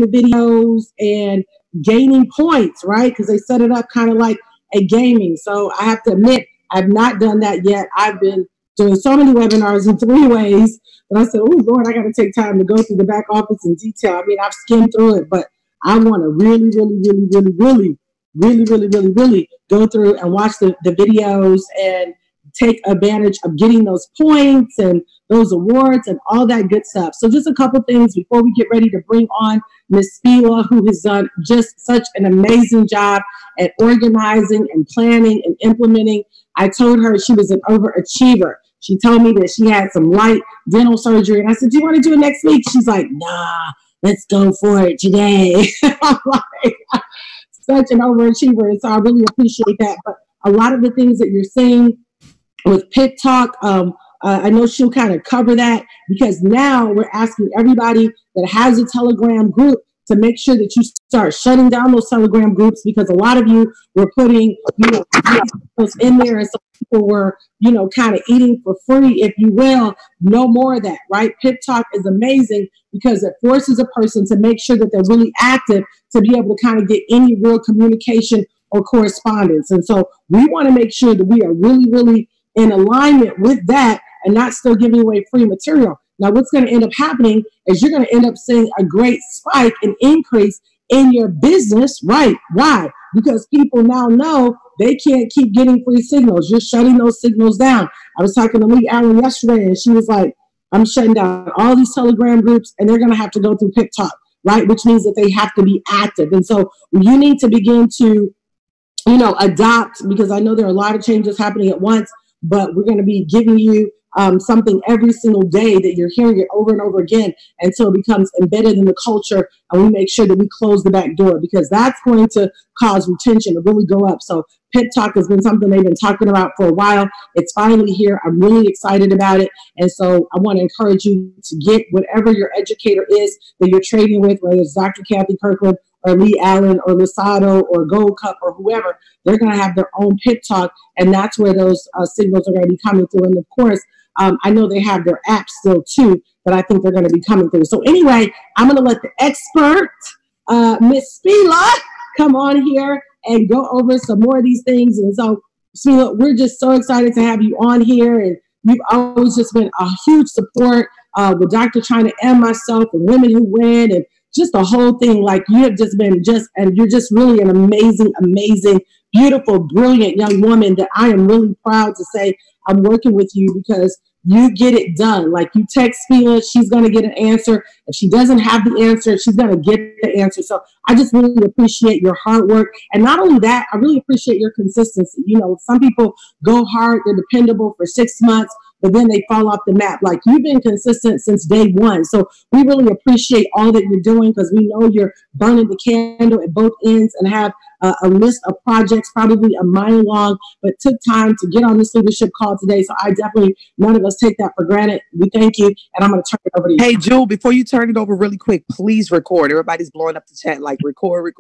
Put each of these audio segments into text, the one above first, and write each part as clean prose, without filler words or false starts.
videos and gaining points, right? Because they set it up kind of like a gaming. So I have to admit, I've not done that yet. I've been doing so many webinars in 3 ways that I said, oh, Lord, I got to take time to go through the back office in detail. I mean, I've skimmed through it, but I want to really go through and watch the videos and take advantage of getting those points and those awards and all that good stuff. So just a couple things before we get ready to bring on Miss Spila, who has done just such an amazing job at organizing and planning and implementing. I told her she was an overachiever. She told me that she had some light dental surgery. And I said, do you want to do it next week? She's like, nah, let's go for it today. I'm like, such an overachiever. And so I really appreciate that. But a lot of the things that you're seeing with Pit Talk, I know she'll kind of cover that, because now we're asking everybody that has a Telegram group to make sure that you start shutting down those Telegram groups, because a lot of you were putting, in there, and some people were, kind of eating for free, if you will. No more of that, right? Pit Talk is amazing because it forces a person to make sure that they're really active to be able to kind of get any real communication or correspondence. And so we want to make sure that we are really in alignment with that and not still giving away free material. Now, what's going to end up happening is you're going to end up seeing a great spike and increase in your business, right? Why? Because people now know they can't keep getting free signals. You're shutting those signals down. I was talking to Lee Allen yesterday, and she was like, I'm shutting down all these Telegram groups, and they're going to have to go through Pit Talk, right? Which means that they have to be active. And so you need to begin to, adopt, because I know there are a lot of changes happening at once, but we're going to be giving you something every single day that you're hearing it over and over again until it becomes embedded in the culture, and we make sure that we close the back door, because that's going to cause retention to really go up. So Pit Talk has been something they've been talking about for a while. It's finally here. I'm really excited about it. And so I want to encourage you to get whatever your educator is that you're trading with, whether it's Dr. Kathy Kirkland or Lee Allen or Losado or Gold Cup or whoever. They're going to have their own Pit Talk, and that's where those signals are going to be coming through. And of course, I know they have their app still too, but I think they're going to be coming through. So anyway, I'm going to let the expert, Miss Spila, come on here and go over some more of these things. And so, Spila, we're just so excited to have you on here, and you've always just been a huge support with Dr. China and myself and Women Who Win, and just the whole thing. Like, you have just been and you're just really an amazing, beautiful, brilliant young woman that I am really proud to say I'm working with you, because you get it done. Like, you text Spila, she's going to get an answer. If she doesn't have the answer, she's going to get the answer. So I just really appreciate your hard work. And not only that, I really appreciate your consistency. Some people go hard, they're dependable for 6 months, but then they fall off the map. Like, you've been consistent since day one. So we really appreciate all that you're doing, because we know you're burning the candle at both ends and have a list of projects, probably a mile long, but took time to get on this leadership call today. So I definitely, none of us take that for granted. We thank you, and I'm going to turn it over to you. Hey, Jewel, before you turn it over really quick, please record. Everybody's blowing up the chat, like record.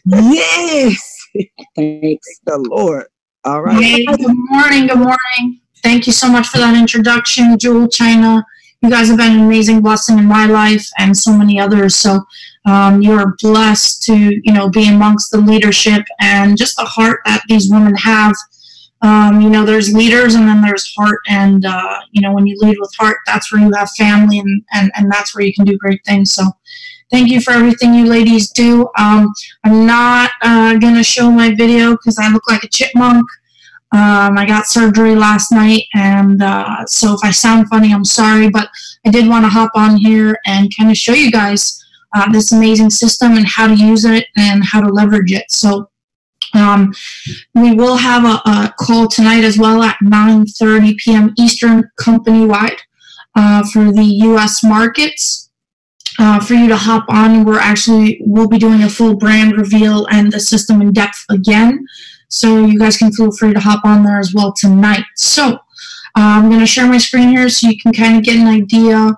Yes. Thanks. Thank the Lord. All right. Hey, good morning. Thank you so much for that introduction, Jewel, China. You guys have been an amazing blessing in my life and so many others. So you're blessed to, be amongst the leadership and just the heart that these women have. There's leaders, and then there's heart. And, when you lead with heart, that's where you have family, and that's where you can do great things. So thank you for everything you ladies do. I'm not going to show my video because I look like a chipmunk. I got surgery last night, and so if I sound funny, I'm sorry, but I did want to hop on here and kind of show you guys this amazing system and how to use it and how to leverage it. So we will have a call tonight as well at 9:30 p.m. Eastern, company-wide, for the U.S. markets. For you to hop on, we'll be doing a full brand reveal and the system in depth again. So you guys can feel free to hop on there as well tonight. So I'm going to share my screen here so you can kind of get an idea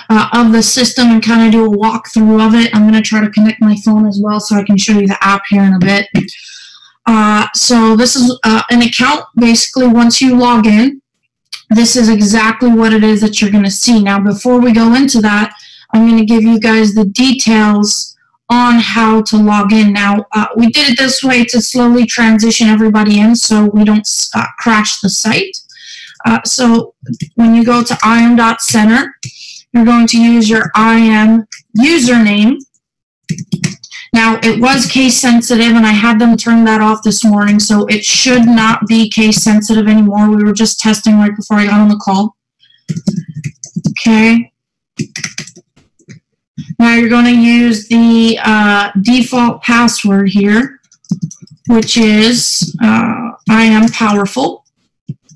of the system and kind of do a walkthrough of it. I'm going to try to connect my phone as well so I can show you the app here in a bit. So this is an account. Basically, once you log in, this is exactly what it is that you're going to see. Now, before we go into that, I'm going to give you guys the details on how to log in. Now, we did it this way to slowly transition everybody in so we don't crash the site. So when you go to im.center, you're going to use your IM username. Now, it was case sensitive, and I had them turn that off this morning, so it should not be case sensitive anymore. We were just testing right before I got on the call. Okay. Now you're going to use the default password here, which is I am powerful.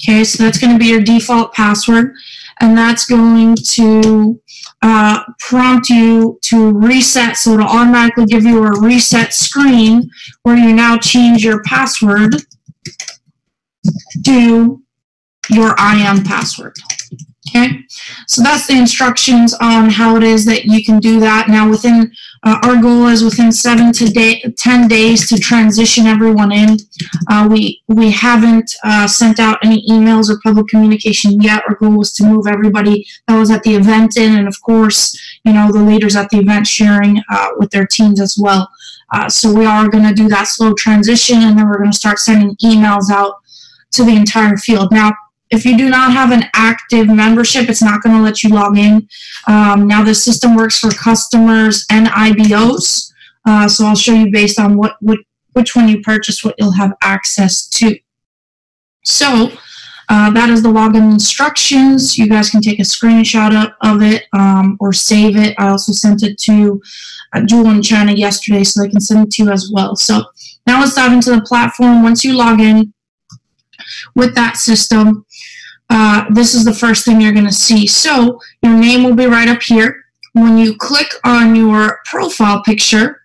Okay, so that's going to be your default password, and that's going to prompt you to reset, so it'll automatically give you a reset screen where you now change your password to your IM password. Okay, so that's the instructions on how it is that you can do that. Now, within our goal is within 7 to 10 days to transition everyone in. We haven't sent out any emails or public communication yet. Our goal was to move everybody that was at the event in, and of course, you know, the leaders at the event sharing with their teams as well. So we are going to do that slow transition, and then we're going to start sending emails out to the entire field. Now, if you do not have an active membership, it's not going to let you log in. Now, the system works for customers and IBOs, so I'll show you based on which one you purchase, what you'll have access to. So that is the login instructions. You guys can take a screenshot of it or save it. I also sent it to Jewel and China yesterday, so they can send it to you as well. So now let's dive into the platform. Once you log in with that system, this is the first thing you're going to see. So your name will be right up here. When you click on your profile picture,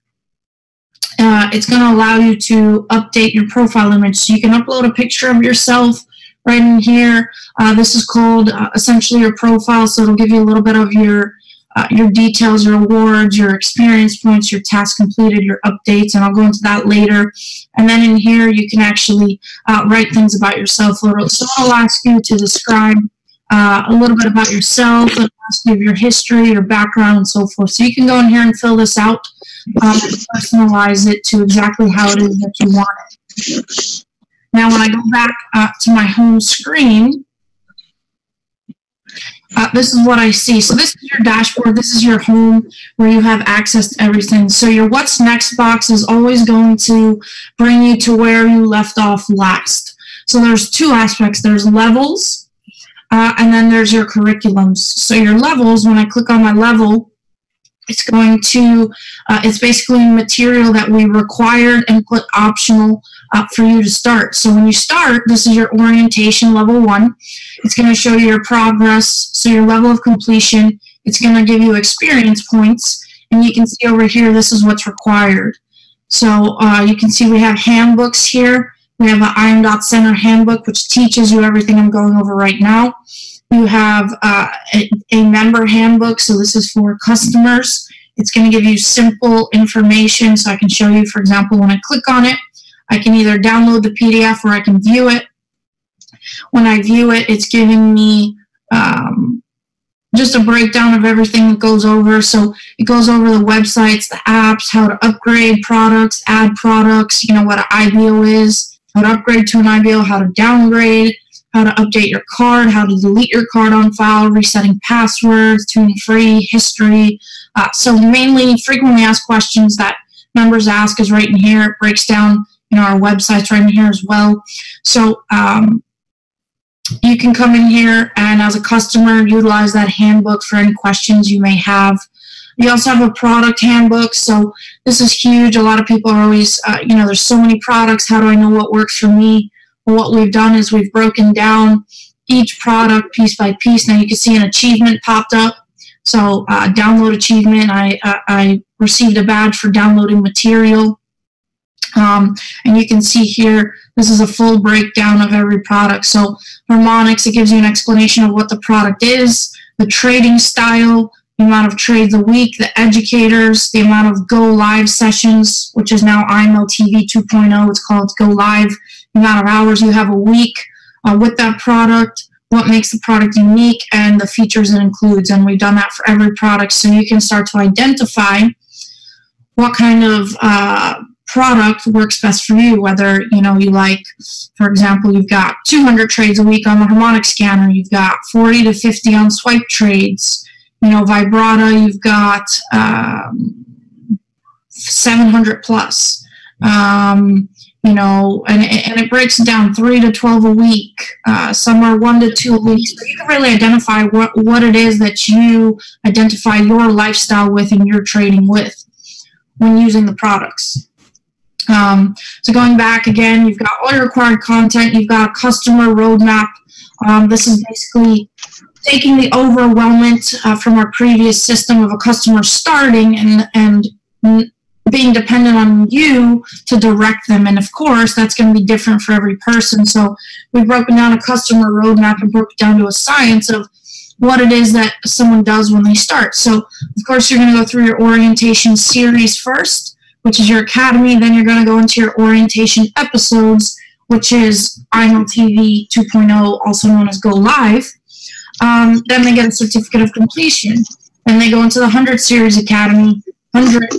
it's going to allow you to update your profile image. So you can upload a picture of yourself right in here. This is called essentially your profile, so it'll give you a little bit of your details, your awards, your experience points, your tasks completed, your updates, and I'll go into that later. And then in here, you can actually write things about yourself. So I'll ask you to describe a little bit about yourself, it'll ask you your history, your background, and so forth. So you can go in here and fill this out and personalize it to exactly how it is that you want it. Now, when I go back to my home screen, this is what I see. So this is your dashboard. This is your home where you have access to everything. So your what's next box is always going to bring you to where you left off last. So there's two aspects. There's levels, and then there's your curriculums. So your levels, when I click on my level, it's going to, it's basically material that we required and put optional for you to start. So when you start, this is your orientation level 1. It's going to show you your progress, so your level of completion. It's going to give you experience points, and you can see over here, this is what's required. So you can see we have handbooks here. We have an IM.Center handbook, which teaches you everything I'm going over right now. You have a member handbook, so this is for customers. It's going to give you simple information, so I can show you, for example, when I click on it, I can either download the PDF or I can view it. When I view it, it's giving me just a breakdown of everything it goes over. So it goes over the websites, the apps, how to upgrade products, add products, you know, what an IBO is, how to upgrade to an IBO, how to downgrade, how to update your card, how to delete your card on file, resetting passwords, tuning free, history. So mainly frequently asked questions that members ask is right in here. It breaks down, you know, our websites right in here as well. So you can come in here and as a customer utilize that handbook for any questions you may have. You also have a product handbook, so this is huge. A lot of people are always, you know, there's so many products. How do I know what works for me? Well, what we've done is we've broken down each product piece by piece. Now you can see an achievement popped up. So download achievement, I received a badge for downloading material. And you can see here, this is a full breakdown of every product. So Harmonics, it gives you an explanation of what the product is, the trading style, the amount of trades a week, the educators, the amount of go live sessions, which is now IMLTV 2.0, it's called go live, the amount of hours you have a week with that product, what makes the product unique, and the features it includes. And we've done that for every product, so you can start to identify what kind of product works best for you. Whether, you know, you like, for example, you've got 200 trades a week on the harmonic scanner, you've got 40 to 50 on swipe trades, you know, vibrata, you've got 700 plus. You know, and it breaks down 3 to 12 a week. Some are 1 to 2 a week. So you can really identify what it is that you identify your lifestyle with and your trading with when using the products. So going back again, you've got all your required content. You've got a customer roadmap. This is basically taking the overwhelmment from our previous system of a customer starting and being dependent on you to direct them. And of course, that's going to be different for every person. So we've broken down a customer roadmap and broke it down to a science of what it is that someone does when they start. So of course, you're going to go through your orientation series first, which is your academy. Then you're going to go into your orientation episodes, which is IMLTV 2.0, also known as Go Live. Then they get a certificate of completion. Then they go into the 100 Series Academy, 100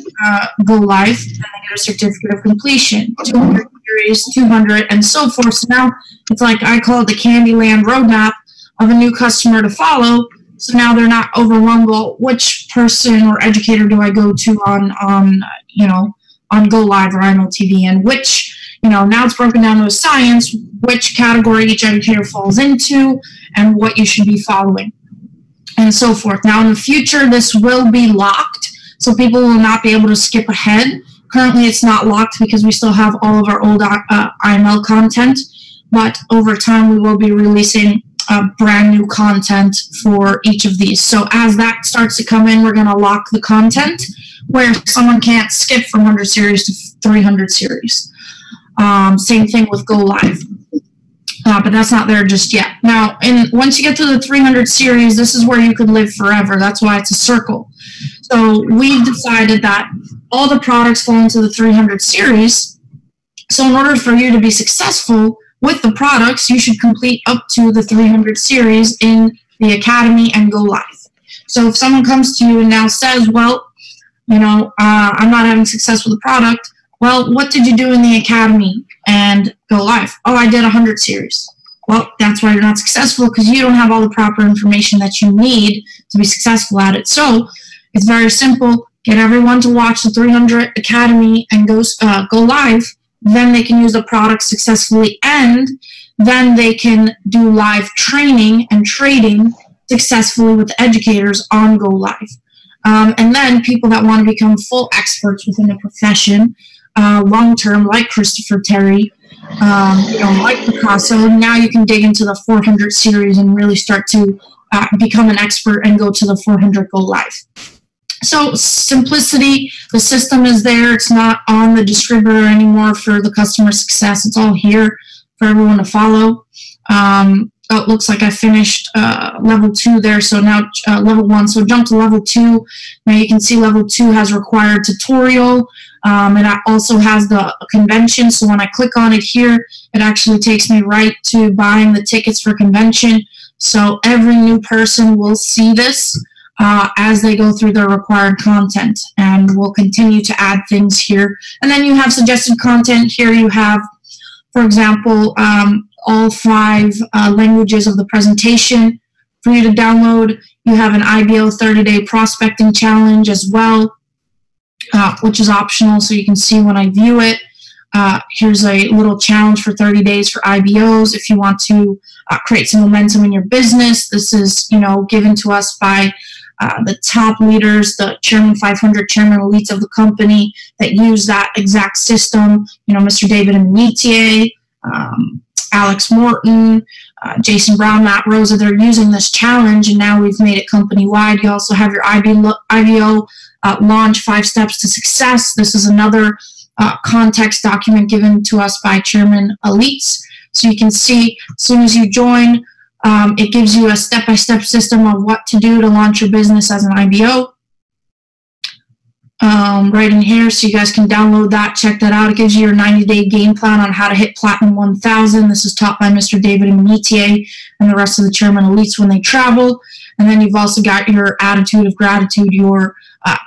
Go Live, and they get a certificate of completion, 200 Series, 200, and so forth. So now it's like, I call it the Candyland roadmap of a new customer to follow. So now they're not overwhelmed. Well, which person or educator do I go to on you know, on Go Live or IMLTV, and which, you know, now it's broken down to a science, which category each educator falls into and what you should be following, and so forth. Now in the future, this will be locked, so people will not be able to skip ahead. Currently, it's not locked because we still have all of our old IML content, but over time, we will be releasing brand new content for each of these. So as that starts to come in, we're going to lock the content where someone can't skip from 100 series to 300 series. Same thing with Go Live. But that's not there just yet. Now, once you get to the 300 series, this is where you could live forever. That's why it's a circle. So we've decided that all the products fall into the 300 series. So in order for you to be successful with the products, you should complete up to the 300 series in the Academy and Go Live. So if someone comes to you and now says, well, you know, I'm not having success with the product, well, what did you do in the Academy and Go Live? Oh, I did 100 series. Well, that's why you're not successful, because you don't have all the proper information that you need to be successful at it. So it's very simple. Get everyone to watch the 300 Academy and Go Live. Then they can use the product successfully, and then they can do live training and trading successfully with the educators on Go Live. And then people that want to become full experts within the profession, long-term, like Christopher Terry, you know, like Picasso, now you can dig into the 400 series and really start to become an expert and go to the 400 Go Live. So simplicity, the system is there. It's not on the distributor anymore for the customer success. It's all here for everyone to follow. Oh, it looks like I finished level 2 there. So now level 1. So jump to level 2. Now you can see level 2 has required tutorial. And it also has the convention. So when I click on it here, it actually takes me right to buying the tickets for convention. So every new person will see this as they go through their required content, and we'll continue to add things here. And then you have suggested content. Here you have, for example, all 5 languages of the presentation for you to download. You have an IBO 30-day prospecting challenge as well, which is optional, so you can see when I view it. Here's a little challenge for 30 days for IBOs. If you want to create some momentum in your business, this is, you know, given to us by the top leaders, the Chairman 500, Chairman elites of the company that use that exact system. You know, Mr. David Imitier, Alex Morton, Jason Brown, Matt Rosa, they're using this challenge, and now we've made it company-wide. You also have your IBO launch 5 steps to success. This is another context document given to us by Chairman Elites. So you can see as soon as you join, it gives you a step-by-step system of what to do to launch your business as an IBO. right in here, so you guys can download that, check that out. It gives you your 90-day game plan on how to hit Platinum 1000. This is taught by Mr. David Imitier and the rest of the Chairman Elites when they travel. And then you've also got your attitude of gratitude, your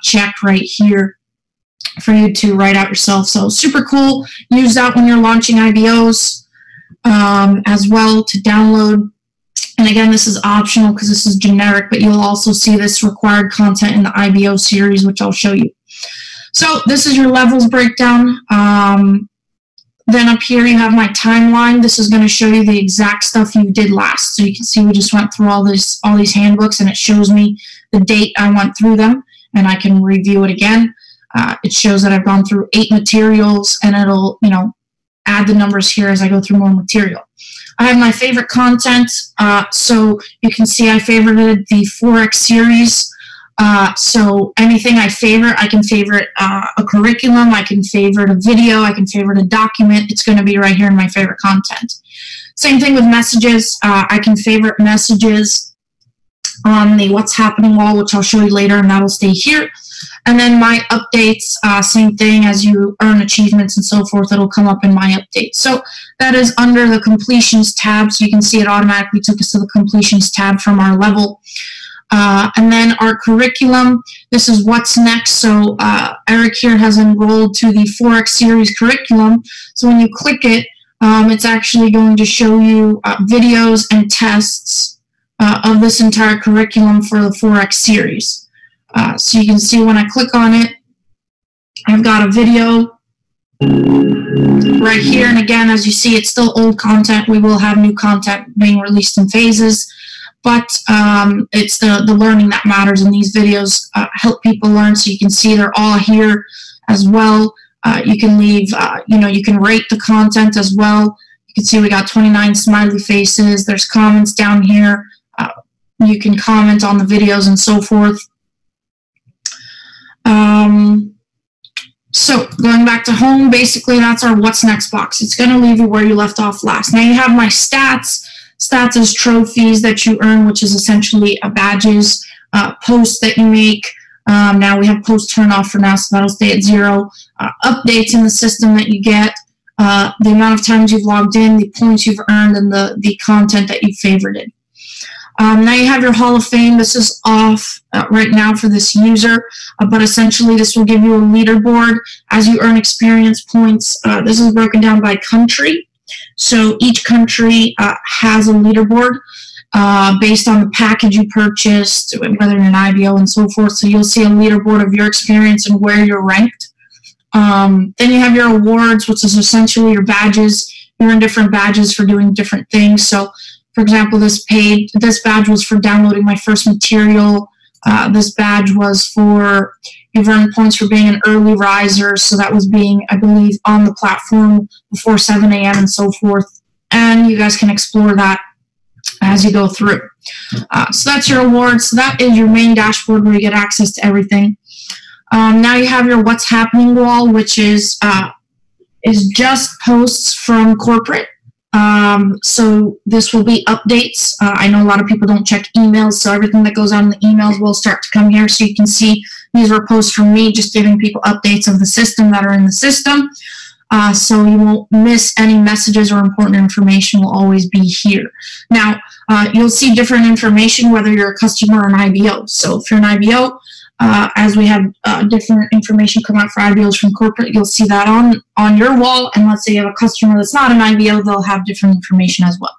check right here for you to write out yourself. So super cool. Use that when you're launching IBOs as well to download. And again, this is optional because this is generic, but you'll also see this required content in the IBO series, which I'll show you. So this is your levels breakdown. Then up here you have my timeline. This is going to show you the exact stuff you did last. So you can see we just went through all these handbooks, and it shows me the date I went through them, and I can review it again. It shows that I've gone through 8 materials, and it'll, you know, add the numbers here as I go through more material. I have my favorite content. So you can see I favorited the Forex series. So anything I favorite, I can favorite a curriculum, I can favorite a video, I can favorite a document. It's going to be right here in my favorite content. Same thing with messages. I can favorite messages on the what's happening wall, which I'll show you later, and that'll stay here. And then my updates, same thing, as you earn achievements and so forth, it'll come up in my updates. So that is under the completions tab. So you can see it automatically took us to the completions tab from our level. And then our curriculum, this is what's next. So Eric here has enrolled to the Forex series curriculum. So when you click it, it's actually going to show you videos and tests of this entire curriculum for the Forex series. So you can see when I click on it, I've got a video right here. And again, as you see, it's still old content. We will have new content being released in phases. But it's the learning that matters, and these videos help people learn. So you can see they're all here as well. You can leave, you can rate the content as well. You can see we got 29 smiley faces. There's comments down here. You can comment on the videos and so forth. So going back to home, basically that's our what's next box. It's going to leave you where you left off last. Now you have my stats. Stats is trophies that you earn, which is essentially badges, posts that you make. Now we have post turn off for now, so that'll stay at 0. Updates in the system that you get, the amount of times you've logged in, the points you've earned, and the content that you've favorited. Now you have your Hall of Fame. This is off right now for this user, but essentially this will give you a leaderboard as you earn experience points. This is broken down by country. So each country has a leaderboard based on the package you purchased, whether you're an IBO and so forth. So you'll see a leaderboard of your experience and where you're ranked. Then you have your awards, which is essentially your badges. You earn different badges for doing different things. So, for example, this badge was for downloading my first material. This badge was for, you've earned points for being an early riser, so that was being, I believe, on the platform before 7 a.m. and so forth. And you guys can explore that as you go through. So that's your awards. So that is your main dashboard where you get access to everything. Now you have your what's happening wall, which is just posts from corporate. So this will be updates. I know a lot of people don't check emails, so everything that goes on in the emails will start to come here. So you can see these were posts from me, just giving people updates of the system that are in the system. So you won't miss any messages or important information will always be here. Now, you'll see different information whether you're a customer or an IBO. So if you're an IBO, as we have different information come out for IBOs from corporate, you'll see that on your wall. And let's say you have a customer that's not an IBO, they'll have different information as well.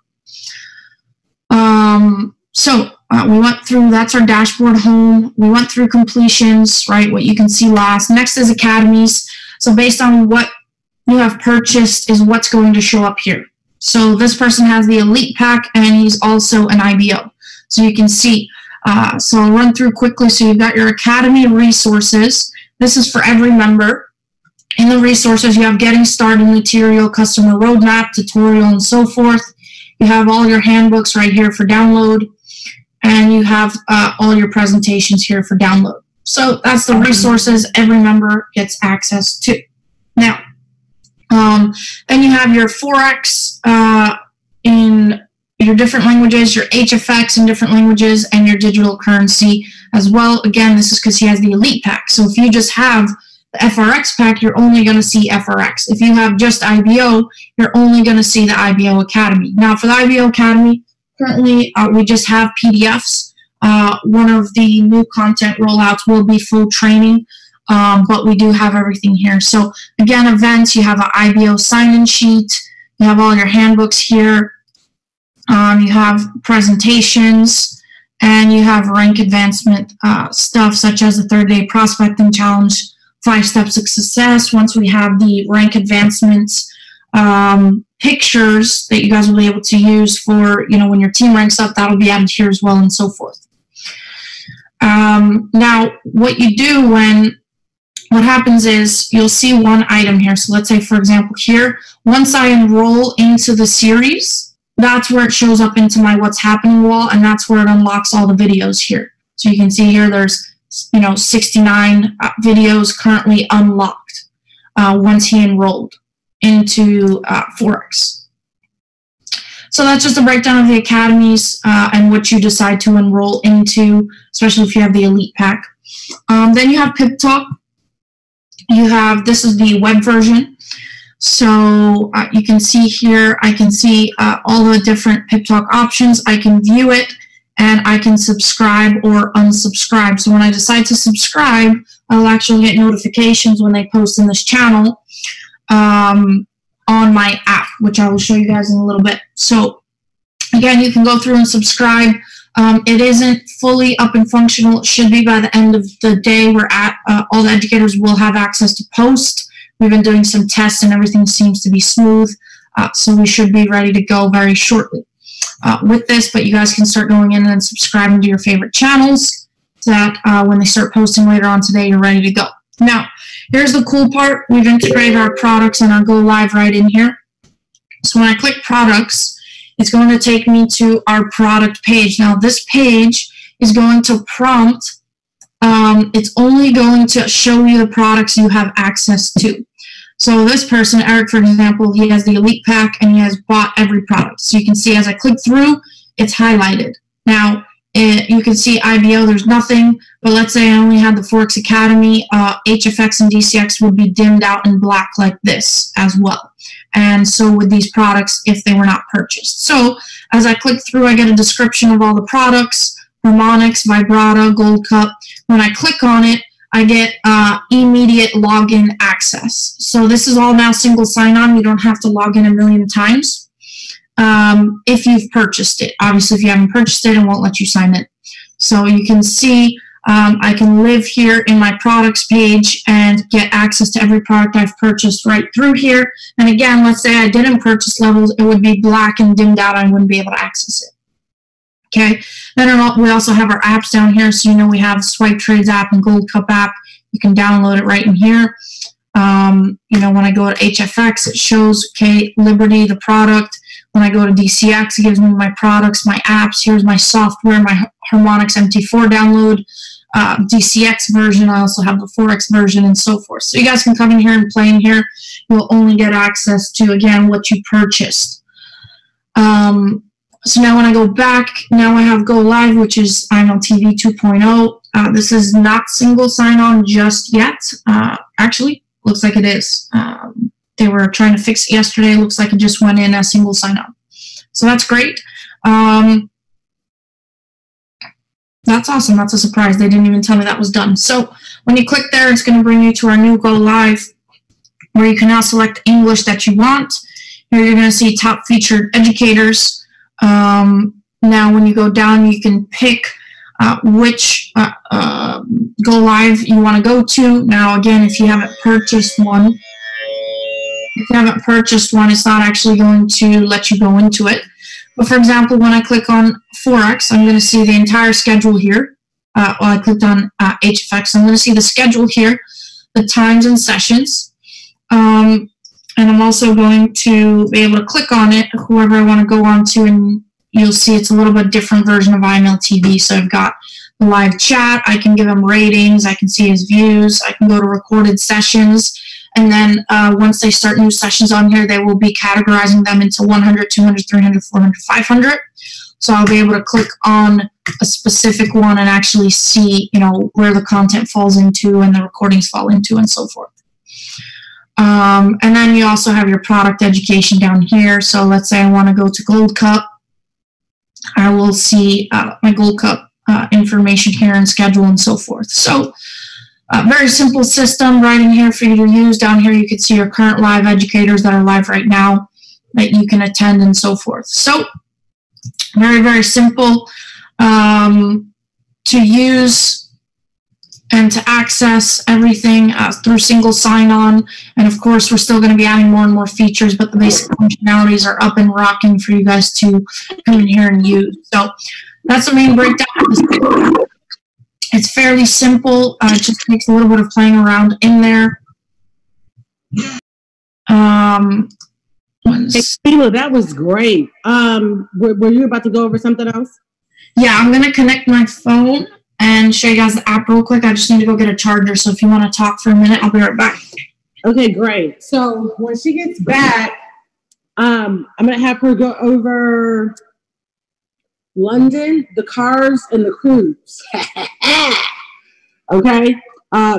We went through, that's our dashboard home. We went through completions, right, what you can see last. Next is academies. So based on what you have purchased is what's going to show up here. So this person has the Elite Pack, and he's also an IBO. So you can see. So I'll run through quickly. So you've got your Academy resources. This is for every member. In the resources, you have Getting Started Material, Customer Roadmap, Tutorial, and so forth. You have all your handbooks right here for download. And you have all your presentations here for download. So that's the resources every member gets access to. Now, then you have your Forex in your different languages, your HFX in different languages, and your digital currency as well. Again, this is because he has the Elite pack. So if you just have the FRX pack, you're only going to see FRX. If you have just IBO, you're only going to see the IBO Academy. Now, for the IBO Academy, currently we just have PDFs. One of the new content rollouts will be full training, but we do have everything here. So again, events, you have an IBO sign-in sheet. You have all your handbooks here. You have presentations, and you have rank advancement stuff such as the 30-day prospecting challenge, 5 steps to success. Once we have the rank advancements pictures that you guys will be able to use for, you know, when your team ranks up, that'll be added here as well, and so forth. Now, what you do what happens is you'll see one item here. So let's say, for example, here, once I enroll into the series, that's where it shows up into my what's happening wall, and that's where it unlocks all the videos here. So you can see here there's, you know, 69 videos currently unlocked once he enrolled into Forex. So that's just a breakdown of the academies and what you decide to enroll into, especially if you have the Elite pack. Then you have Pip Talk. This is the web version. So you can see here, I can see all the different Pip Talk options. I can view it, and I can subscribe or unsubscribe. So when I decide to subscribe, I'll actually get notifications when they post in this channel on my app, which I will show you guys in a little bit. So again, you can go through and subscribe. It isn't fully up and functional. It should be by the end of the day. All the educators will have access to post. We've been doing some tests, and everything seems to be smooth. So we should be ready to go very shortly with this. But you guys can start going in and subscribing to your favorite channels so that when they start posting later on today, you're ready to go. Now, here's the cool part. We've integrated our products and our Go Live right in here. So when I click products, it's going to take me to our product page. Now, this page is going to prompt. It's only going to show you the products you have access to. So this person, Eric, for example, he has the Elite pack, and he has bought every product. So you can see as I click through, it's highlighted. Now, you can see IBO, there's nothing, but let's say I only had the Forex Academy, HFX and DCX would be dimmed out in black like this as well. And so with these products if they were not purchased. So as I click through, I get a description of all the products, Harmonics, Vibrata, Gold Cup. When I click on it, I get immediate login access. So this is all now single sign-on. You don't have to log in a million times if you've purchased it. Obviously, if you haven't purchased it, it won't let you sign in. So you can see I can live here in my products page and get access to every product I've purchased right through here. And again, let's say I didn't purchase levels, it would be black and dimmed out. I wouldn't be able to access it. Okay, then we also have our apps down here. So you know we have Swipe Trades app and Gold Cup app. You can download it right in here. You know, when I go to HFX, it shows, okay, Liberty, the product. When I go to DCX, it gives me my products, my apps. Here's my software, my Harmonics MT4 download, DCX version. I also have the Forex version and so forth. So you guys can come in here and play in here. You'll only get access to, again, what you purchased. So now when I go back, now I have Go Live, which is IMLTV 2.0. This is not single sign-on just yet. Actually, looks like it is. They were trying to fix it yesterday. Looks like it just went in as single sign-on. So that's great. That's awesome. That's a surprise. They didn't even tell me that was done. So when you click there, it's going to bring you to our new Go Live, where you can now select English that you want. Here you're going to see top featured educators. Now when you go down, you can pick which Go Live you want to go to. Now again, if you haven't purchased one, it's not actually going to let you go into it. But for example, when I click on Forex, I'm going to see the entire schedule here. Well, I clicked on HFX. I'm going to see the schedule here, the times and sessions. And I'm also going to be able to click on it, whoever I want to go on to, and you'll see it's a little bit different version of IMLTV. So I've got the live chat. I can give him ratings. I can see his views. I can go to recorded sessions. And then once they start new sessions on here, they will be categorizing them into 100, 200, 300, 400, 500. So I'll be able to click on a specific one and actually see, you know, where the content falls into and the recordings fall into and so forth. And then you also have your product education down here. So let's say I want to go to Gold Cup. I will see my Gold Cup information here and schedule and so forth. So very simple system right in here for you to use. Down here you can see your current live educators that are live right now that you can attend and so forth. So very, very simple to use and to access everything through single sign-on. And of course, we're still going to be adding more and more features, but the basic functionalities are up and rocking for you guys to come in here and use. So that's the main breakdown of this. It's fairly simple. It just takes a little bit of playing around in there. Hey, Sheila, that was great. Were you about to go over something else? Yeah, I'm going to connect my phone and show you guys the app real quick. I just need to go get a charger. So if you want to talk for a minute, I'll be right back. Okay, great. So when she gets back, I'm going to have her go over London, the cars, and the cruise. Okay?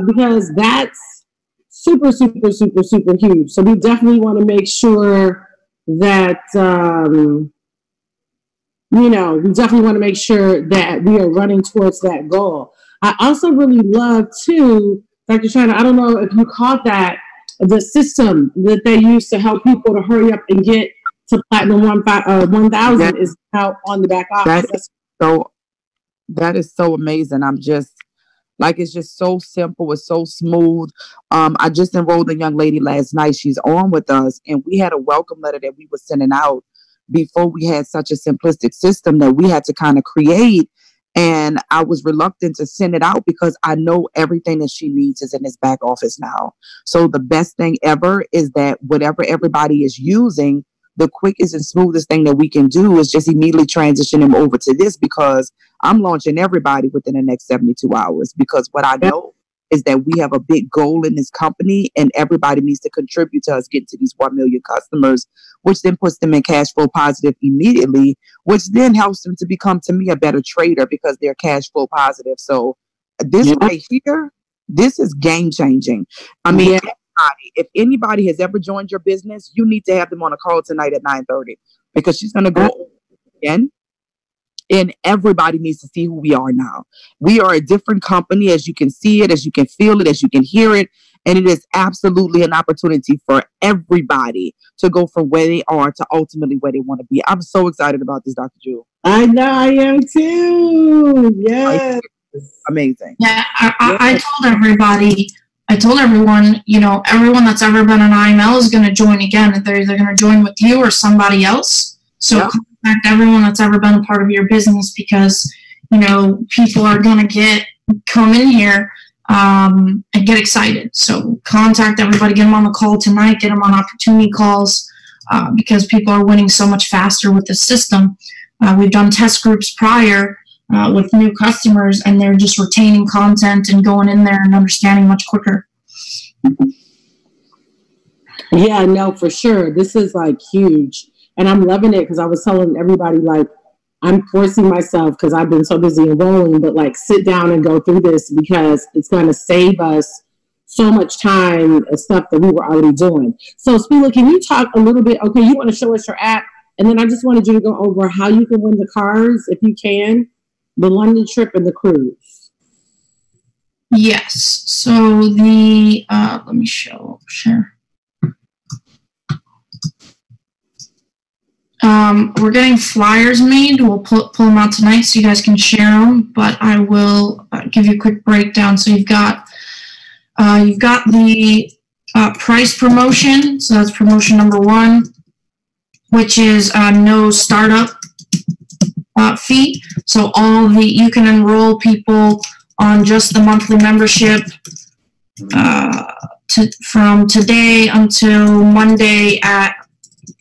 Because that's super, super, super, super huge. So we definitely want to make sure that, you know, we definitely want to make sure that we are running towards that goal. I also really love, too, Dr. China, I don't know if you caught that, the system that they use to help people to hurry up and get to Platinum 1000 is now on the back office. That is so amazing. I'm just, like, it's just so simple. It's so smooth. I just enrolled a young lady last night. She's on with us, and we had a welcome letter that we were sending out before we had such a simplistic system that we had to kind of create. And I was reluctant to send it out because I know everything that she needs is in this back office now. So the best thing ever is that whatever everybody is using, the quickest and smoothest thing that we can do is just immediately transition them over to this, because I'm launching everybody within the next 72 hours. Because what I know is that we have a big goal in this company, and everybody needs to contribute to us getting to these 1 million customers, which then puts them in cash flow positive immediately, which then helps them to become, to me, a better trader because they're cash flow positive. So this right here, this is game changing. I mean, if anybody has ever joined your business, you need to have them on a call tonight at 9:30, because she's going to go again. And everybody needs to see who we are now. We are a different company, as you can see it, as you can feel it, as you can hear it. And it is absolutely an opportunity for everybody to go from where they are to ultimately where they want to be. I'm so excited about this, Dr. Jewel. I know, I am too. Yes. Amazing. Yeah, I told everybody, I told everyone, you know, everyone that's ever been an IML is going to join again. They're either going to join with you or somebody else. So contact everyone that's ever been a part of your business, because, you know, people are going to come in here and get excited. So contact everybody, get them on the call tonight, get them on opportunity calls, because people are winning so much faster with the system. We've done test groups prior with new customers, and they're just retaining content and going in there and understanding much quicker. Yeah, no, for sure. This is like huge. And I'm loving it, because I was telling everybody, like, I'm forcing myself, because I've been so busy enrolling, but like sit down and go through this, because it's going to save us so much time and stuff that we were already doing. So Spila, can you talk a little bit? Okay, you want to show us your app, and then I just wanted you to go over how you can win the cars, if you can, the London trip and the cruise. Yes. So the, let me share. We're getting flyers made. We'll pull them out tonight so you guys can share them, but I will give you a quick breakdown. So you've got the price promotion. So that's promotion number 1, which is no startup fee. So you can enroll people on just the monthly membership from today until Monday at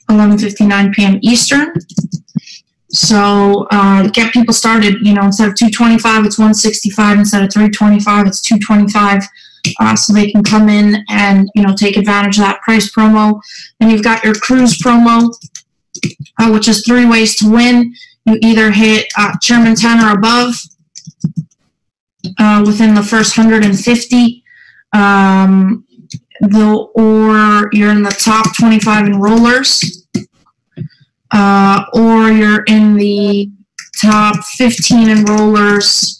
11:59 p.m. Eastern. So get people started. You know, instead of $225, it's $165. Instead of $325, it's $225. so they can come in and, you know, take advantage of that price promo. And you've got your cruise promo, which is 3 ways to win. You either hit Chairman 10 or above within the first 150, or you're in the top 25 enrollers, or you're in the top 15 enrollers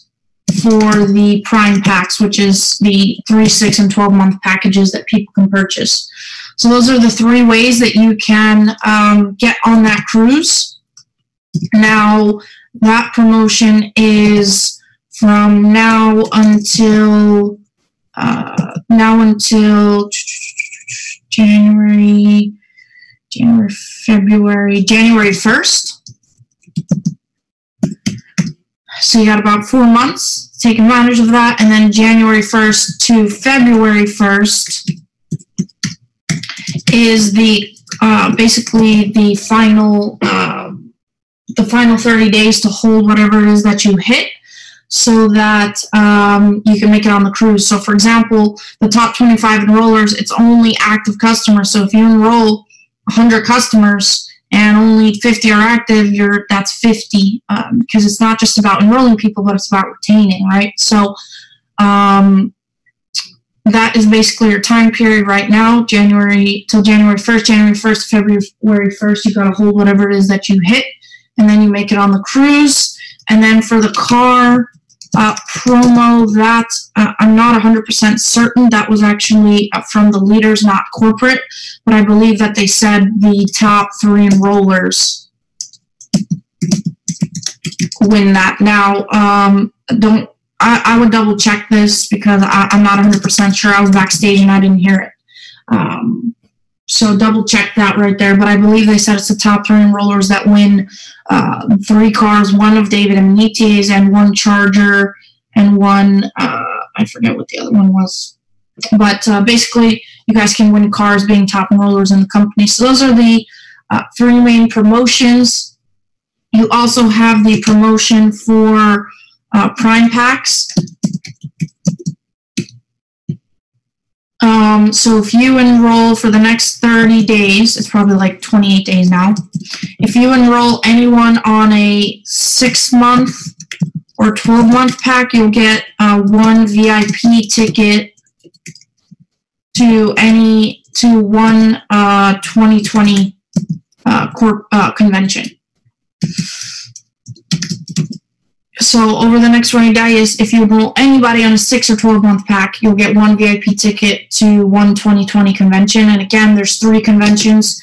for the Prime packs, which is the 3, 6, and 12-month packages that people can purchase. So those are the 3 ways that you can get on that cruise. Now, that promotion is from now until January 1st. So you got about 4 months to take advantage of that, and then January 1st to February 1st is the basically the final 30 days to hold whatever it is that you hit, so that you can make it on the cruise. So, for example, the top 25 enrollers, it's only active customers. So if you enroll 100 customers and only 50 are active, that's 50, because it's not just about enrolling people, but it's about retaining, right? So that is basically your time period right now, January till January 1st, January 1st, February 1st, you got to hold whatever it is that you hit, and then you make it on the cruise. And then for the car promo, that I'm not 100% certain. That was actually from the leaders, not corporate, but I believe that they said the top 3 enrollers win that. Now, I would double check this because I'm not 100% sure. I was backstage and I didn't hear it. So double check that right there. But I believe they said it's the top 3 enrollers that win 3 cars, 1 of David Amenitie's and 1 Charger and 1, I forget what the other one was. But basically, you guys can win cars being top enrollers in the company. So those are the 3 main promotions. You also have the promotion for Prime packs. So if you enroll for the next 30 days, it's probably like 28 days now. If you enroll anyone on a 6-month or 12-month pack, you'll get 1 VIP ticket to one 2020 convention. So over the next 20 days, if you enroll anybody on a 6 or 12-month pack, you'll get 1 VIP ticket to one 2020 convention. And again, there's 3 conventions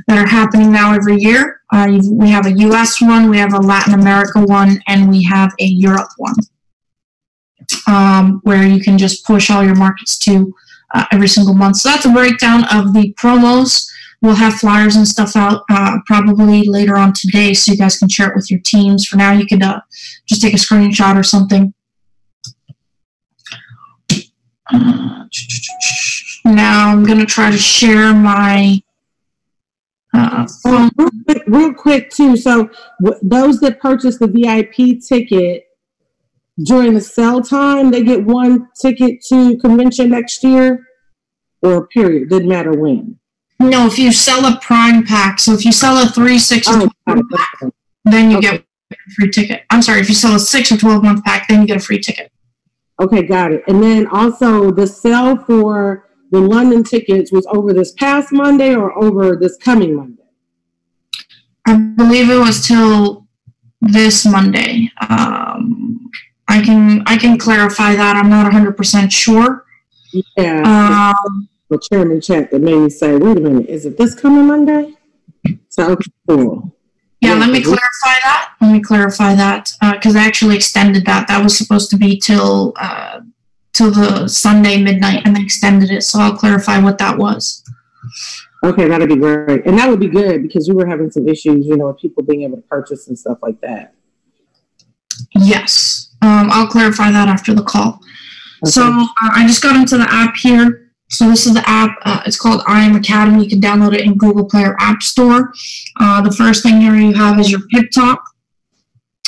that are happening now every year. We have a US one, we have a Latin America one, and we have a Europe one, where you can just push all your markets to every single month. So that's a breakdown of the promos. We'll have flyers and stuff out probably later on today, so you guys can share it with your teams. For now, you could just take a screenshot or something. Now I'm going to try to share my phone. Real quick, too. So those that purchase the VIP ticket during the sale time, they get 1 ticket to convention next year, or period. Doesn't matter when. No, if you sell a Prime pack, so if you sell a 3, 6, or 12 pack, then you get a free ticket. I'm sorry, if you sell a 6 or 12-month pack, then you get a free ticket. Okay, got it. And then also the sale for the London tickets was over this past Monday or over this coming Monday? I believe it was till this Monday. I can clarify that. I'm not 100% sure. Yeah. The chairman checked that made me say, wait a minute, is it this coming Monday? So, okay, cool. Yeah, let me clarify that. Because I actually extended that. That was supposed to be till the Sunday midnight, and they extended it. So I'll clarify what that was. Okay, that'd be great. And that would be good because we were having some issues, with people being able to purchase and stuff like that. Yes. I'll clarify that after the call. Okay. So I just got into the app here. So this is the app. It's called I Am Academy. You can download it in Google Play or App Store. The first thing here you have is your Pip Talk.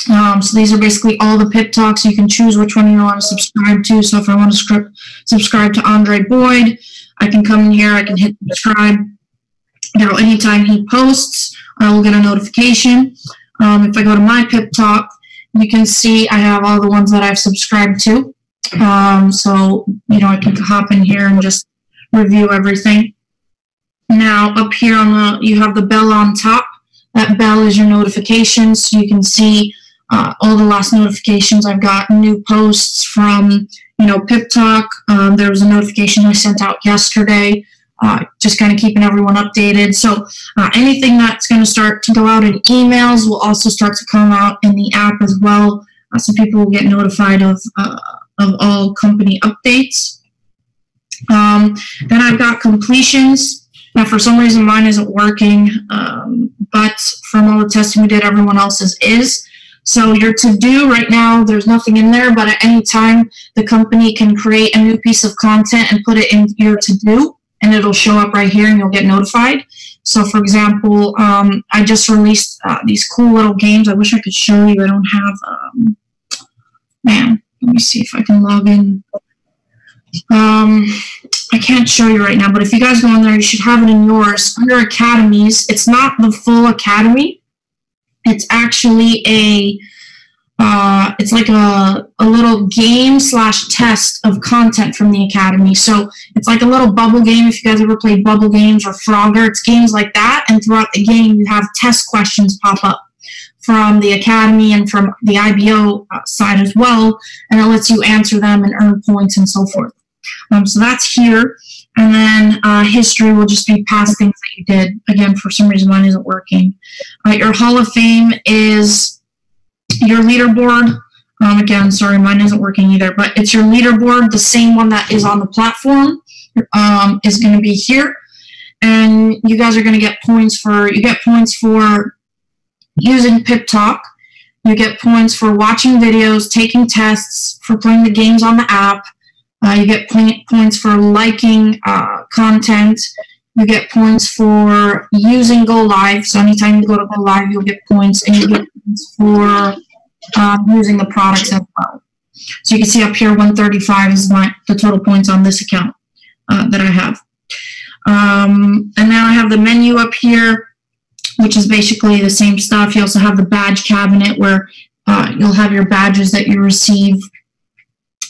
So these are basically all the pip talks. You can choose which one you want to subscribe to. So if I want to subscribe to Andre Boyd, I can come in here, I can hit subscribe. Anytime he posts, I will get a notification. If I go to my pip talk, you can see I have all the ones that I've subscribed to. So, I can hop in here and just review everything. Now, up here you have the bell on top. That bell is your notifications. So you can see all the last notifications. I've got new posts from, Pip Talk. There was a notification I sent out yesterday, just kind of keeping everyone updated. So anything that's going to start to go out in emails will also start to come out in the app as well. So people will get notified of all company updates. Then I've got completions. Now, for some reason, mine isn't working, but from all the testing we did, everyone else's is. So your to-do right now, there's nothing in there, but at any time, the company can create a new piece of content and put it in your to-do, and it'll show up right here, and you'll get notified. So, for example, I just released these cool little games. I wish I could show you. I don't have, man, let me see if I can log in. I can't show you right now, but if you guys go in there, you should have it in yours. Under Academies, it's not the full Academy. It's actually it's like a little game / test of content from the Academy. So it's like a little bubble game. If you guys ever played bubble games or Frogger, it's games like that. And throughout the game, you have test questions pop up from the Academy and from the IBO side as well. And it lets you answer them and earn points and so forth. So that's here. And then history will just be past things that you did. Again, for some reason, mine isn't working. Your Hall of Fame is your leaderboard. Again, sorry, mine isn't working either. But it's your leaderboard. The same one that is on the platform is going to be here. And you guys are going to get points for, using Pip Talk. You get points for watching videos, taking tests, for playing the games on the app. You get points for liking content. You get points for using Go Live. So anytime you go to Go Live, you'll get points. And you get points for using the products as well. So you can see up here, 135 is the total points on this account that I have. And now I have the menu up here, which is basically the same stuff. You also have the badge cabinet where you'll have your badges that you receive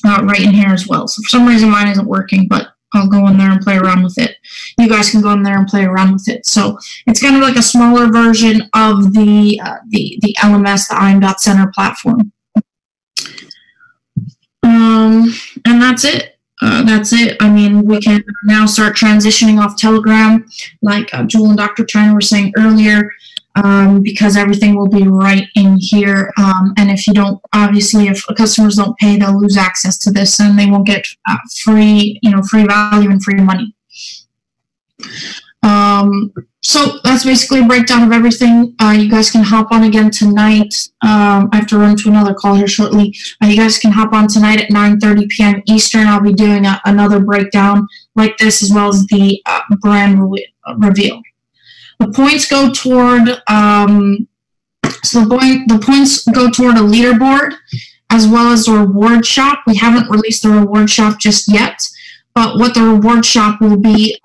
right in here as well. So for some reason mine isn't working, but I'll go in there and play around with it. You guys can go in there and play around with it. So it's kind of like a smaller version of the LMS, the IM.Center platform. And that's it. That's it. I mean, we can now start transitioning off Telegram, like Jewel and Dr. China were saying earlier, because everything will be right in here. And if you don't, obviously, if customers don't pay, they'll lose access to this, and they won't get free value and free money. So that's basically a breakdown of everything. You guys can hop on again tonight. I have to run to another call here shortly. You guys can hop on tonight at 9:30 p.m. Eastern. I'll be doing another breakdown like this, as well as the brand reveal. The points go toward the points go toward a leaderboard, as well as the reward shop. We haven't released the reward shop just yet, but what the reward shop will be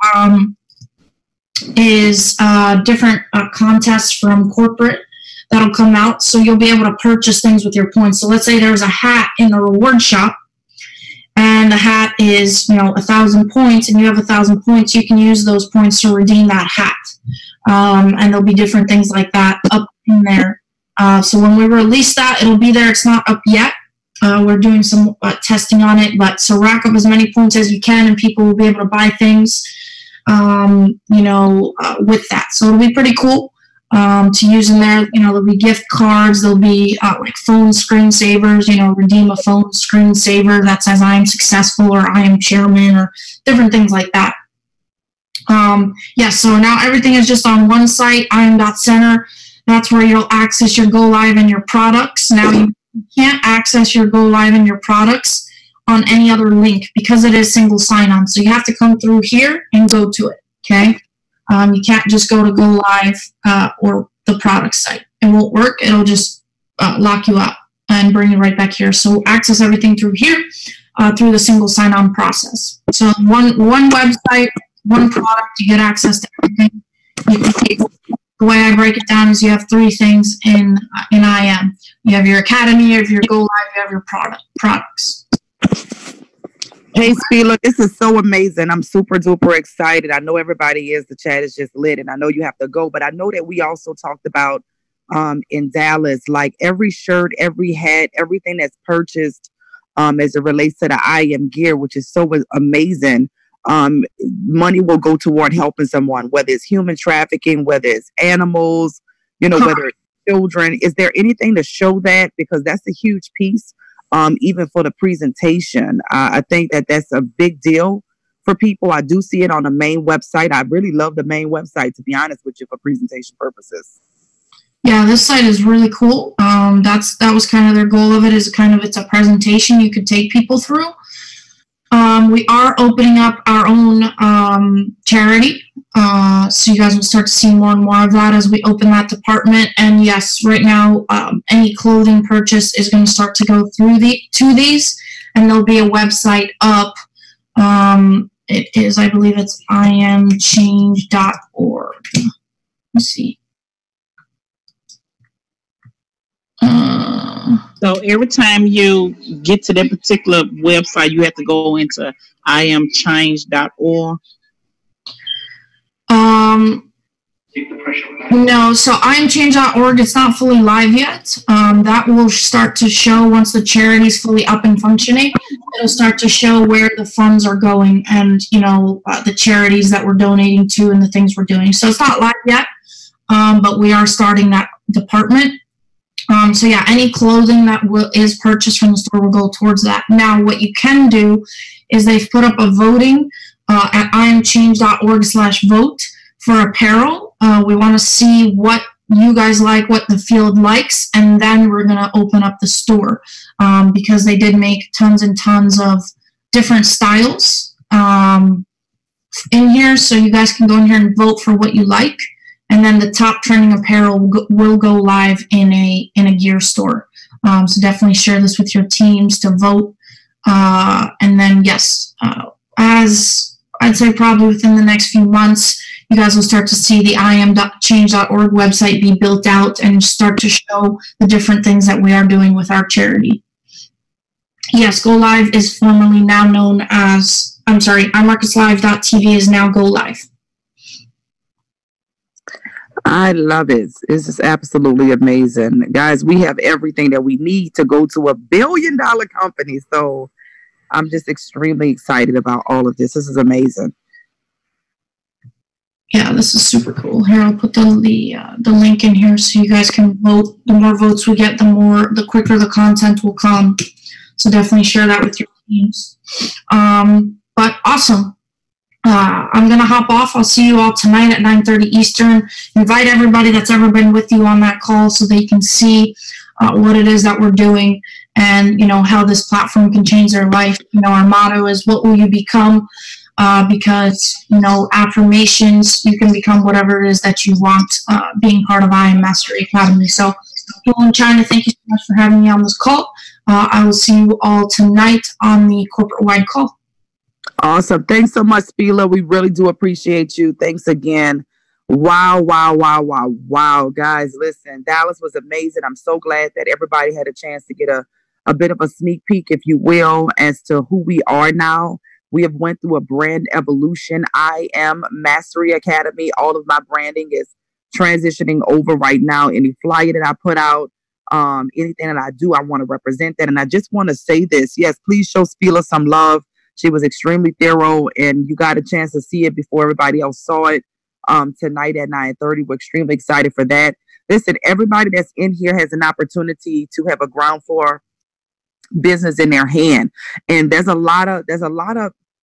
is different contests from corporate that'll come out. So you'll be able to purchase things with your points. So let's say there's a hat in the reward shop, and the hat is 1,000 points, and you have 1,000 points. You can use those points to redeem that hat. And there'll be different things like that up in there. So when we release that, it'll be there. It's not up yet. We're doing some testing on it, but so rack up as many points as you can, and people will be able to buy things, with that. So it'll be pretty cool to use in there. There'll be gift cards. There'll be like phone screensavers. Redeem a phone screensaver that says "I am successful" or "I am chairman" or different things like that. So now everything is just on one site, IM.Center. That's where you'll access your Go Live and your products. Now you can't access your Go Live and your products on any other link because it is single sign-on. So you have to come through here and go to it, okay? You can't just go to Go Live or the product site. It won't work. It'll just lock you out and bring you right back here. So access everything through here, through the single sign-on process. So one website, one product, you get access to everything. The way I break it down is you have three things in IM. You have your academy, you have your Go Live, you have your products. Hey, Spila, this is so amazing. I'm super duper excited. I know everybody is. The chat is just lit, and I know you have to go. But I know that we also talked about in Dallas, like every shirt, every hat, everything that's purchased as it relates to the IM gear, which is so amazing. Money will go toward helping someone, whether it's human trafficking, whether it's animals, whether it's children. Is there anything to show that? Because that's a huge piece. Even for the presentation, I think that that's a big deal for people. I do see it on the main website. I really love the main website, to be honest with you, for presentation purposes. Yeah, this site is really cool. That was kind of their goal of it, is it's a presentation you could take people through. We are opening up our own charity, so you guys will start to see more and more of that as we open that department. And yes, right now, any clothing purchase is going to start to go through to these, and there'll be a website up. It is, I believe it's imchange.org. Let's see. So every time you get to that particular website, you have to go into imchange.org. No, so imchange.org, it's not fully live yet. That will start to show once the charity is fully up and functioning. It'll start to show where the funds are going and, the charities that we're donating to and the things we're doing. So it's not live yet, but we are starting that department. So yeah, any clothing that is purchased from the store will go towards that. Now, what you can do is they've put up a voting at imchange.org/vote for apparel. We want to see what you guys like, what the field likes, and then we're going to open up the store because they did make tons and tons of different styles in here. So you guys can go in here and vote for what you like. And then the top trending apparel will go live in a gear store. So definitely share this with your teams to vote. And then, yes, as I'd say probably within the next few months, you guys will start to see the imchange.org website be built out and start to show the different things that we are doing with our charity. Yes, Go Live is formerly now known as, iMarketsLive.tv is now Go Live. I love it. This is absolutely amazing. Guys, we have everything that we need to go to $1 billion company. So I'm just extremely excited about all of this. This is amazing. Yeah, this is super cool. Here, I'll put the link in here so you guys can vote. The more votes we get, the quicker the content will come. So definitely share that with your teams. But awesome. I'm going to hop off. I'll see you all tonight at 9:30 Eastern. Invite everybody that's ever been with you on that call so they can see what it is that we're doing and, how this platform can change their life. Our motto is, what will you become? Because, affirmations, you can become whatever it is that you want being part of IM Mastery Academy. So, people in China, thank you so much for having me on this call. I will see you all tonight on the corporate-wide call. Awesome. Thanks so much, Spila. We really do appreciate you. Thanks again. Wow. Guys, listen, Dallas was amazing. I'm so glad that everybody had a chance to get a bit of a sneak peek, if you will, as to who we are now. We have went through a brand evolution. IM Mastery Academy. All of my branding is transitioning over right now. Any flyer that I put out, anything that I do, I want to represent that. And I just want to say this. Yes, please show Spila some love. She was extremely thorough, and you got a chance to see it before everybody else saw it tonight at 9:30. We're extremely excited for that. Listen, everybody that's in here has an opportunity to have a ground floor business in their hand, and there's a lot of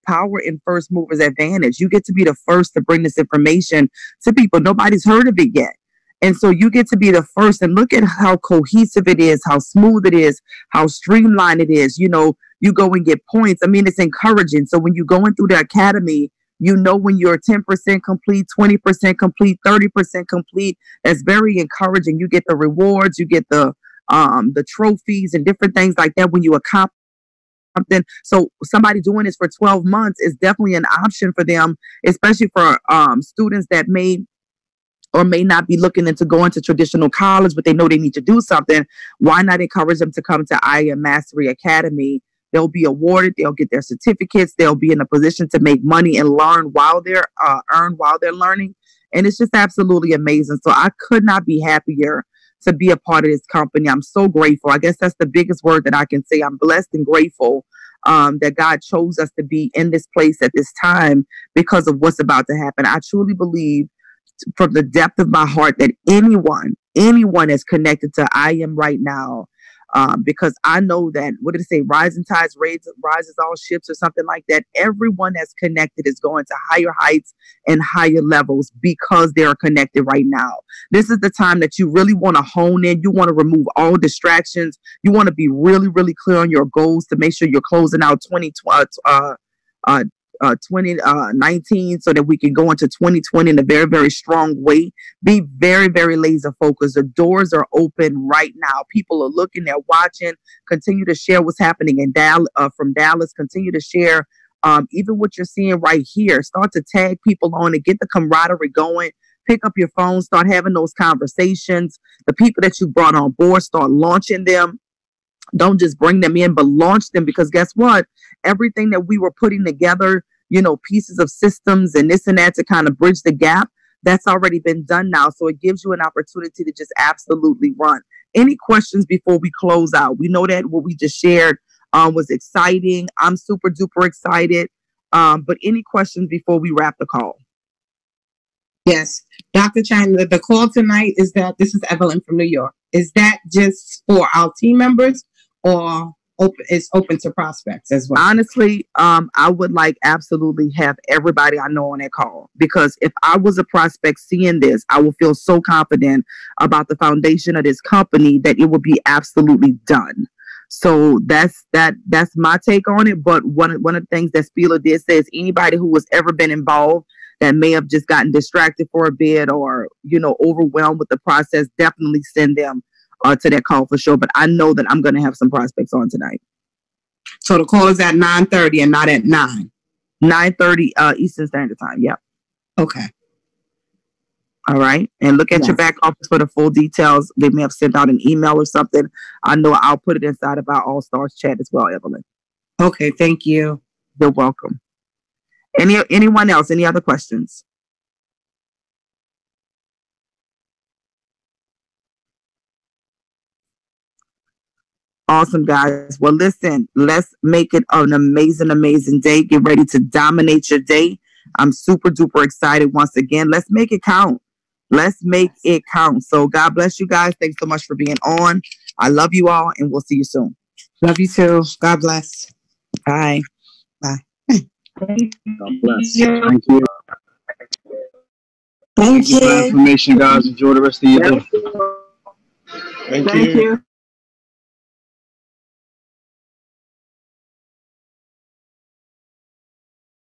power in first movers advantage. You get to be the first to bring this information to people. Nobody's heard of it yet. And so you get to be the first, and look at how cohesive it is, how smooth it is, how streamlined it is. You go and get points. I mean, it's encouraging. So when you're going through the academy, when you're 10% complete, 20% complete, 30% complete, that's very encouraging. You get the rewards, you get the the trophies and different things like that when you accomplish something. So somebody doing this for 12 months is definitely an option for them, especially for students that may or may not be looking into going to traditional college, but they know they need to do something. Why not encourage them to come to IM Mastery Academy? They'll be awarded, they'll get their certificates, they'll be in a position to make money and learn while they're earn while they're learning. And it's just absolutely amazing. So I could not be happier to be a part of this company. I'm so grateful. I guess that's the biggest word that I can say. I'm blessed and grateful that God chose us to be in this place at this time because of what's about to happen. I truly believe from the depth of my heart that anyone is connected to I Am right now, because I know that, what did it say? Rising tides rises all ships or something like that. Everyone that's connected is going to higher heights and higher levels because they are connected right now. This is the time that you really want to hone in. You want to remove all distractions. You want to be really, really clear on your goals to make sure you're closing out 2019 so that we can go into 2020 in a very, very strong way. Be very, very laser focused. The doors are open right now. People are looking, they're watching. Continue to share what's happening in from Dallas. Continue to share even what you're seeing right here. Start to tag people on and get the camaraderie going. Pick up your phone, start having those conversations. The people that you brought on board, start launching them. Don't just bring them in, but launch them, because guess what? Everything that we were putting together, pieces of systems and this and that to kind of bridge the gap, that's already been done now. So it gives you an opportunity to just absolutely run. Any questions before we close out? We know that what we just shared was exciting. I'm super duper excited. But any questions before we wrap the call? Yes. Dr. China, the call tonight is that this is Evelyn from New York. Is that just for our team members, or it's open to prospects as well? Honestly, I would absolutely have everybody I know on that call, because if I was a prospect seeing this, I will feel so confident about the foundation of this company that it will be absolutely done. So that's my take on it. But one of the things that Spieler did say is anybody who has ever been involved that may have just gotten distracted for a bit or, overwhelmed with the process, definitely send them to that call for sure. But I know that I'm going to have some prospects on tonight. So the call is at 9:30 and not at 9? 9:30 Eastern Standard Time. Yep. Okay. All right. And look at your back office for the full details. They may have sent out an email or something. I know I'll put it inside of our All Stars chat as well, Evelyn. Okay. Thank you. You're welcome. Anyone else? Any other questions? Awesome, guys. Well, listen, let's make it an amazing, amazing day. Get ready to dominate your day. I'm super duper excited once again. Let's make it count. Let's make it count. So God bless you guys. Thanks so much for being on. I love you all, and we'll see you soon. Love you too. God bless. Bye. Bye. God bless. Thank you. Thank you. For the information, guys. Enjoy the rest of your day. Thank you.